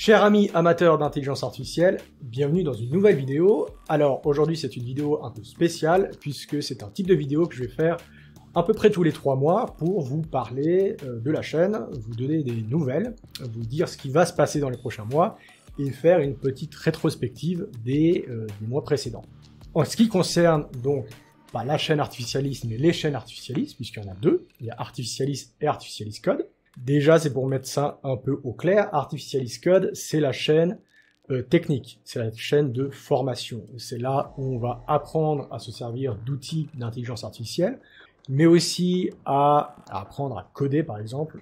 Chers amis amateurs d'intelligence artificielle, bienvenue dans une nouvelle vidéo. Alors aujourd'hui c'est une vidéo un peu spéciale puisque c'est un type de vidéo que je vais faire à peu près tous les 3 mois pour vous parler de la chaîne, vous donner des nouvelles, vous dire ce qui va se passer dans les prochains mois et faire une petite rétrospective des mois précédents. En ce qui concerne donc pas la chaîne Artificialis mais les chaînes Artificialis, puisqu'il y en a deux, il y a Artificialis et Artificialis Code. Déjà, c'est pour mettre ça un peu au clair, Artificialis Code, c'est la chaîne technique, c'est la chaîne de formation. C'est là où on va apprendre à se servir d'outils d'intelligence artificielle, mais aussi à apprendre à coder, par exemple,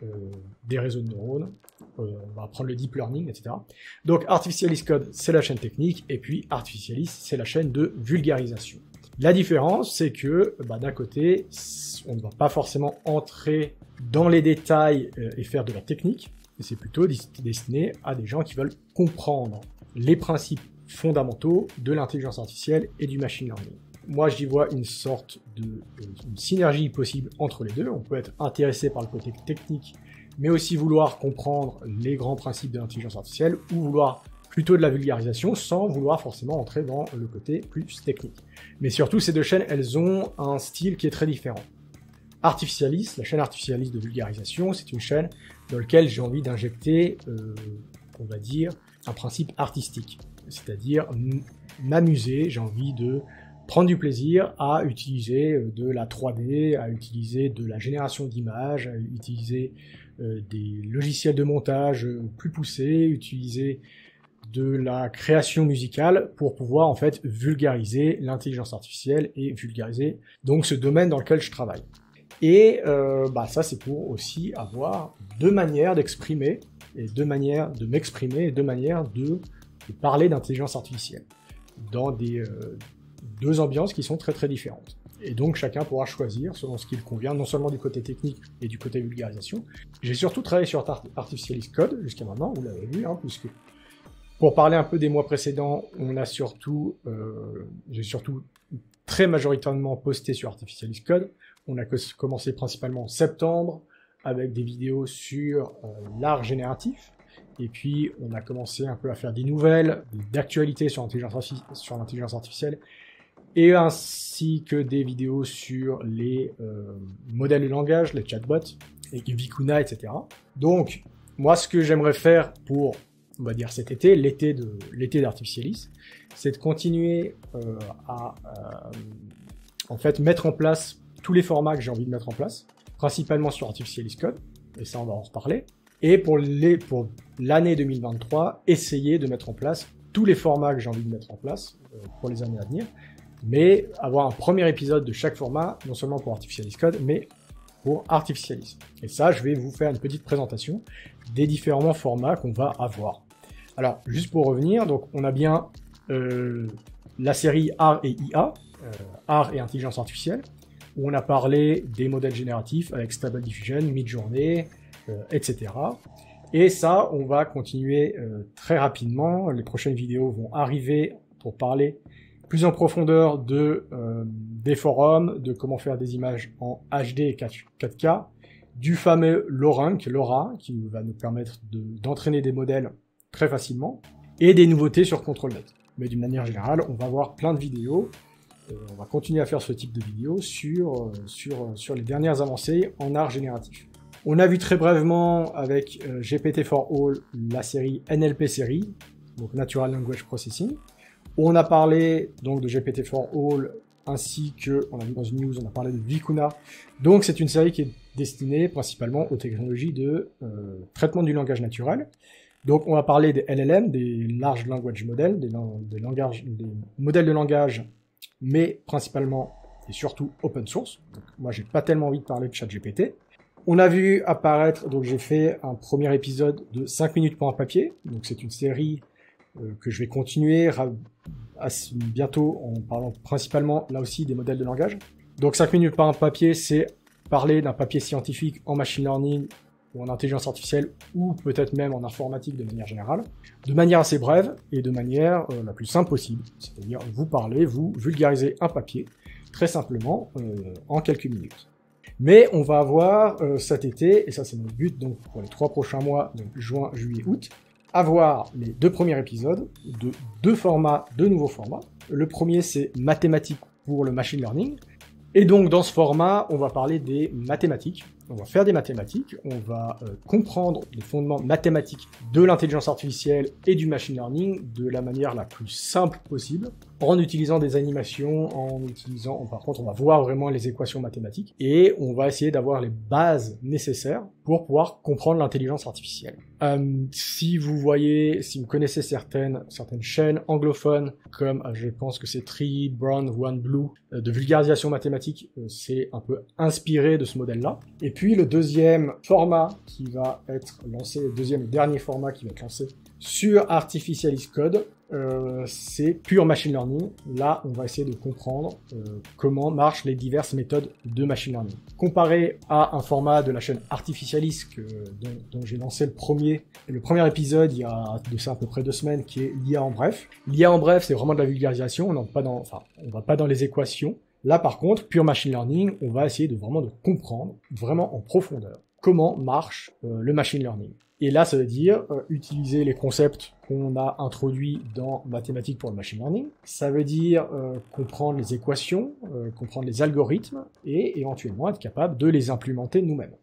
des réseaux de neurones, on va apprendre le deep learning, etc. Donc, Artificialis Code, c'est la chaîne technique, et puis Artificialis, c'est la chaîne de vulgarisation. La différence, c'est que d'un côté, on ne va pas forcément entrer dans les détails et faire de la technique, et c'est plutôt destiné à des gens qui veulent comprendre les principes fondamentaux de l'intelligence artificielle et du machine learning. Moi, j'y vois une sorte de une synergie possible entre les deux. On peut être intéressé par le côté technique, mais aussi vouloir comprendre les grands principes de l'intelligence artificielle, ou vouloir plutôt de la vulgarisation, sans vouloir forcément entrer dans le côté plus technique. Mais surtout, ces deux chaînes, elles ont un style qui est très différent. Artificialis, la chaîne Artificialis de vulgarisation, c'est une chaîne dans laquelle j'ai envie d'injecter, on va dire, un principe artistique. C'est-à-dire m'amuser, j'ai envie de prendre du plaisir à utiliser de la 3D, à utiliser de la génération d'images, à utiliser des logiciels de montage plus poussés, utiliser de la création musicale pour pouvoir en fait vulgariser l'intelligence artificielle et vulgariser donc ce domaine dans lequel je travaille. Et ça c'est pour aussi avoir deux manières d'exprimer, et deux manières de m'exprimer, et deux manières de parler d'intelligence artificielle, dans des deux ambiances qui sont très très différentes. Et donc chacun pourra choisir selon ce qui lui convient, non seulement du côté technique et du côté vulgarisation. J'ai surtout travaillé sur Artificialis Code jusqu'à maintenant, vous l'avez vu, puisque pour parler un peu des mois précédents, on a surtout, j'ai surtout très majoritairement posté sur Artificialis Code. On a commencé principalement en septembre avec des vidéos sur l'art génératif. Et puis, on a commencé un peu à faire des nouvelles, d'actualité sur l'intelligence artificielle, et ainsi que des vidéos sur les modèles de langage, les chatbots, et Vicuna, etc. Donc, moi, ce que j'aimerais faire pour, on va dire cet été, l'été d'Artificialis, c'est de continuer à en fait mettre en place tous les formats que j'ai envie de mettre en place, principalement sur Artificialis Code, et ça on va en reparler, et pour l'année 2023, essayer de mettre en place tous les formats que j'ai envie de mettre en place pour les années à venir, mais avoir un premier épisode de chaque format, non seulement pour Artificialis Code, mais pour Artificialis. Et ça, je vais vous faire une petite présentation des différents formats qu'on va avoir. Alors, juste pour revenir, donc on a bien la série Art et IA, Art et Intelligence Artificielle, où on a parlé des modèles génératifs avec Stable Diffusion, Midjourney, etc. Et ça, on va continuer très rapidement. Les prochaines vidéos vont arriver pour parler plus en profondeur des forums, de comment faire des images en HD et 4K, du fameux LaRA, qui va nous permettre d'entraîner des modèles très facilement, et des nouveautés sur ControlNet. Mais d'une manière générale, on va avoir plein de vidéos. On va continuer à faire ce type de vidéos sur les dernières avancées en art génératif. On a vu très brièvement avec GPT-4All la série NLP série, donc Natural Language Processing. On a parlé donc de GPT-4All ainsi que, on a vu dans une news, on a parlé de Vicuna. Donc c'est une série qui est destinée principalement aux technologies de traitement du langage naturel. Donc on va parler des LLM, des Large Language Models, des modèles de langage, mais principalement et surtout open source. Donc, moi, j'ai pas tellement envie de parler de ChatGPT. On a vu apparaître, donc j'ai fait un premier épisode de 5 minutes pour un papier. Donc c'est une série que je vais continuer bientôt en parlant principalement, là aussi, des modèles de langage. Donc 5 minutes par un papier, c'est parler d'un papier scientifique en machine learning ou en intelligence artificielle, ou peut-être même en informatique de manière générale, de manière assez brève et de manière la plus simple possible. C'est-à-dire, vous parlez, vous vulgarisez un papier, très simplement, en quelques minutes. Mais on va avoir cet été, et ça c'est mon but donc pour les 3 prochains mois, donc juin, juillet, août, avoir les 2 premiers épisodes de 2 nouveaux formats. Le premier, c'est mathématiques pour le machine learning. Et donc, dans ce format, on va parler des mathématiques. On va faire des mathématiques, on va comprendre les fondements mathématiques de l'intelligence artificielle et du machine learning de la manière la plus simple possible, en utilisant des animations, par contre, on va voir vraiment les équations mathématiques, et on va essayer d'avoir les bases nécessaires pour pouvoir comprendre l'intelligence artificielle. Si vous connaissez certaines chaînes anglophones, comme je pense que c'est Three Brown One Blue, de vulgarisation mathématique, c'est un peu inspiré de ce modèle-là. Et puis le deuxième format qui va être lancé, le deuxième et dernier format qui va être lancé sur Artificialis Code, c'est pure machine learning. Là, on va essayer de comprendre comment marchent les diverses méthodes de machine learning. Comparé à un format de la chaîne Artificialis dont j'ai lancé le premier épisode il y a de ça à peu près 2 semaines, qui est l'IA en bref. L'IA en bref, c'est vraiment de la vulgarisation, on va pas dans les équations. Là, par contre, pure machine learning, on va essayer de comprendre, vraiment en profondeur, comment marche le machine learning. Et là, ça veut dire utiliser les concepts qu'on a introduits dans mathématiques pour le machine learning. Ça veut dire comprendre les équations, comprendre les algorithmes, et éventuellement être capable de les implémenter nous-mêmes.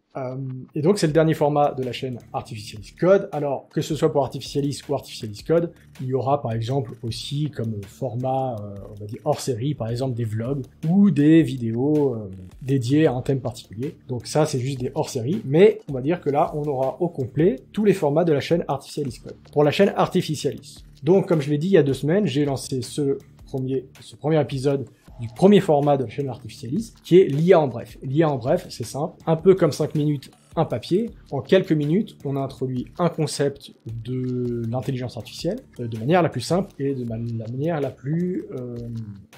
Et donc c'est le dernier format de la chaîne Artificialis Code. Alors que ce soit pour Artificialis ou Artificialis Code, il y aura par exemple aussi comme format, on va dire hors série, par exemple des vlogs ou des vidéos dédiées à un thème particulier. Donc ça c'est juste des hors série, mais on va dire que là on aura au complet tous les formats de la chaîne Artificialis Code. Pour la chaîne Artificialis. Donc comme je l'ai dit il y a 2 semaines, j'ai lancé ce premier épisode du premier format de la chaîne Artificialis, qui est l'IA en bref. L'IA en bref, c'est simple, un peu comme 5 minutes, un papier. En quelques minutes, on a introduit un concept de l'intelligence artificielle de manière la plus simple et de la manière la plus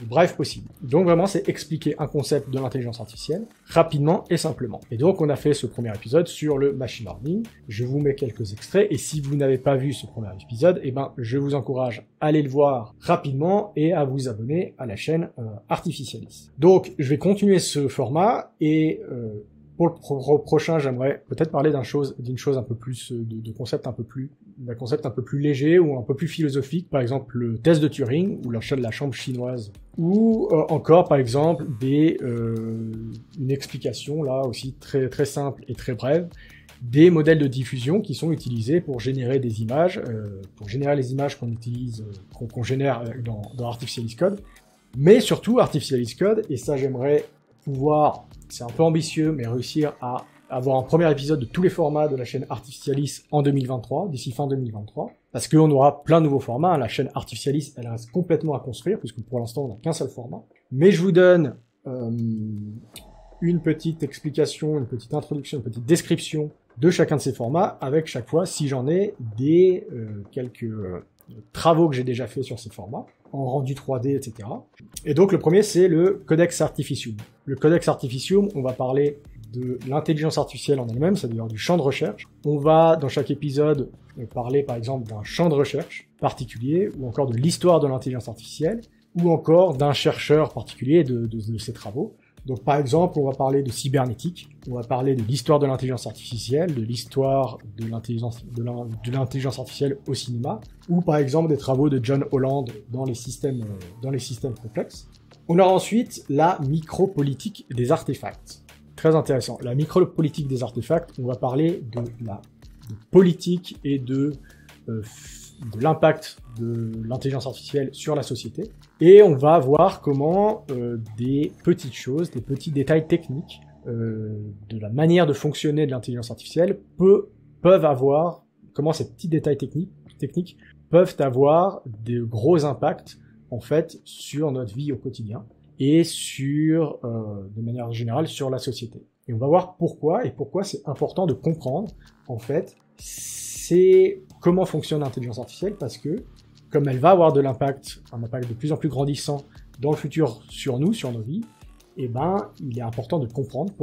brève possible. Donc vraiment, c'est expliquer un concept de l'intelligence artificielle rapidement et simplement. Et donc, on a fait ce premier épisode sur le machine learning. Je vous mets quelques extraits, et si vous n'avez pas vu ce premier épisode, je vous encourage à aller le voir rapidement et à vous abonner à la chaîne Artificialis. Donc, je vais continuer ce format, et pour le prochain, j'aimerais peut-être parler d'une chose un peu plus, d'un concept un peu plus léger ou un peu plus philosophique, par exemple le test de Turing ou la chambre chinoise, ou encore par exemple une explication là aussi très très simple et très brève des modèles de diffusion qui sont utilisés pour générer des images, pour générer les images qu'on génère dans Artificialis Code, mais surtout Artificialis Code, et ça j'aimerais pouvoir, c'est un peu ambitieux, mais réussir à avoir un premier épisode de tous les formats de la chaîne Artificialis en 2023, d'ici fin 2023, parce qu'on aura plein de nouveaux formats. La chaîne Artificialis, elle reste complètement à construire, puisque pour l'instant, on n'a qu'un seul format. Mais je vous donne une petite explication, une petite introduction, une petite description de chacun de ces formats, avec chaque fois, si j'en ai, des quelques travaux que j'ai déjà fait sur ces formats, en rendu 3D, etc. Et donc le premier, c'est le Codex Artificium. Le Codex Artificium, on va parler de l'intelligence artificielle en elle-même, c'est-à-dire du champ de recherche. On va, dans chaque épisode, parler par exemple d'un champ de recherche particulier, ou encore de l'histoire de l'intelligence artificielle, ou encore d'un chercheur particulier de ses travaux. Donc par exemple, on va parler de cybernétique, on va parler de l'histoire de l'intelligence artificielle, de l'histoire de l'intelligence artificielle au cinéma, ou par exemple des travaux de John Holland dans les systèmes complexes. On aura ensuite la micropolitique des artefacts. Très intéressant. La micropolitique des artefacts, on va parler de la politique et de l'impact de l'intelligence artificielle sur la société. Et on va voir comment des petites choses, des petits détails techniques de la manière de fonctionner de l'intelligence artificielle peuvent avoir, comment ces petits détails techniques peuvent avoir de gros impacts en fait sur notre vie au quotidien et sur, de manière générale, sur la société. Et on va voir pourquoi c'est important de comprendre en fait c'est comment fonctionne l'intelligence artificielle, parce que comme elle va avoir un impact de plus en plus grandissant dans le futur sur nous, sur nos vies, il est important de comprendre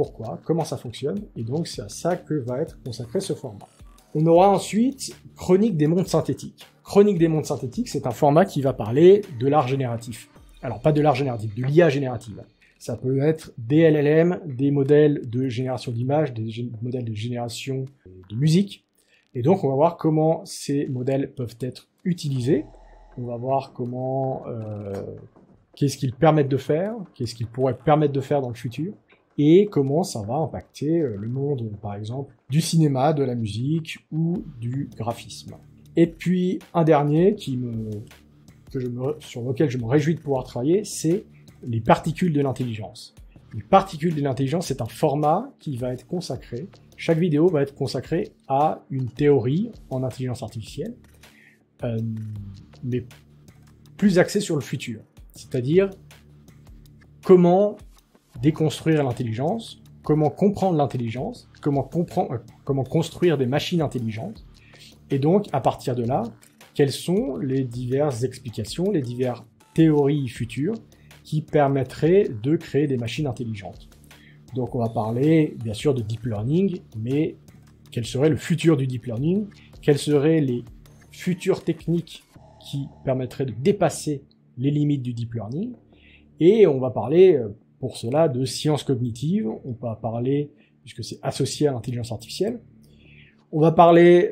comment ça fonctionne, et donc c'est à ça que va être consacré ce format. On aura ensuite Chronique des mondes synthétiques. Chronique des mondes synthétiques, c'est un format qui va parler de l'art génératif. Alors pas de l'art génératif, de l'IA générative. Ça peut être des LLM, des modèles de génération d'images, des modèles de génération de musique, Et donc, on va voir comment ces modèles peuvent être utilisés. On va voir comment, qu'est-ce qu'ils permettent de faire, qu'est-ce qu'ils pourraient permettre de faire dans le futur, et comment ça va impacter le monde, par exemple, du cinéma, de la musique ou du graphisme. Et puis, un dernier sur lequel je me réjouis de pouvoir travailler, c'est les particules de l'intelligence. Les particules de l'intelligence, c'est un format qui va être consacré, chaque vidéo va être consacrée à une théorie en intelligence artificielle, mais plus axée sur le futur. C'est-à-dire, comment déconstruire l'intelligence, comment comprendre l'intelligence, comment construire des machines intelligentes, et donc, à partir de là, quelles sont les diverses explications, les diverses théories futures qui permettraient de créer des machines intelligentes. Donc on va parler bien sûr de deep learning, mais quel serait le futur du deep learning? Quelles seraient les futures techniques qui permettraient de dépasser les limites du deep learning? Et on va parler pour cela de sciences cognitives, on va parler, puisque c'est associé à l'intelligence artificielle, on va parler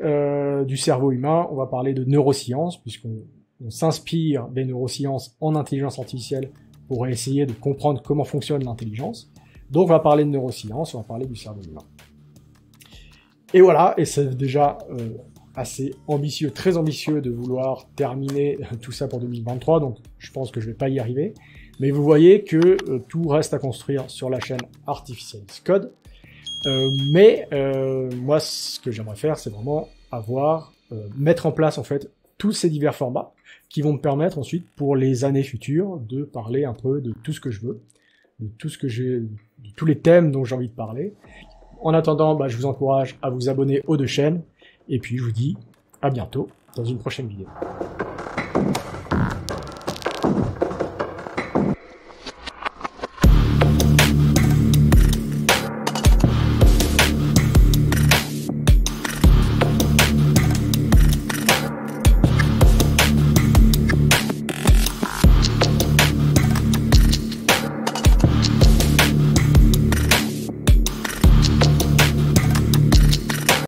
du cerveau humain, on va parler de neurosciences, puisqu'on s'inspire des neurosciences en intelligence artificielle pour essayer de comprendre comment fonctionne l'intelligence. Donc on va parler de neurosciences, on va parler du cerveau humain. Et voilà, et c'est déjà assez ambitieux, très ambitieux de vouloir terminer tout ça pour 2023, donc je pense que je vais pas y arriver. Mais vous voyez que tout reste à construire sur la chaîne Artificialist Code. Moi, ce que j'aimerais faire, c'est vraiment mettre en place en fait tous ces divers formats qui vont me permettre ensuite pour les années futures de parler un peu de tout ce que je veux, de tous les thèmes dont j'ai envie de parler. En attendant, je vous encourage à vous abonner aux deux chaînes et puis je vous dis à bientôt dans une prochaine vidéo.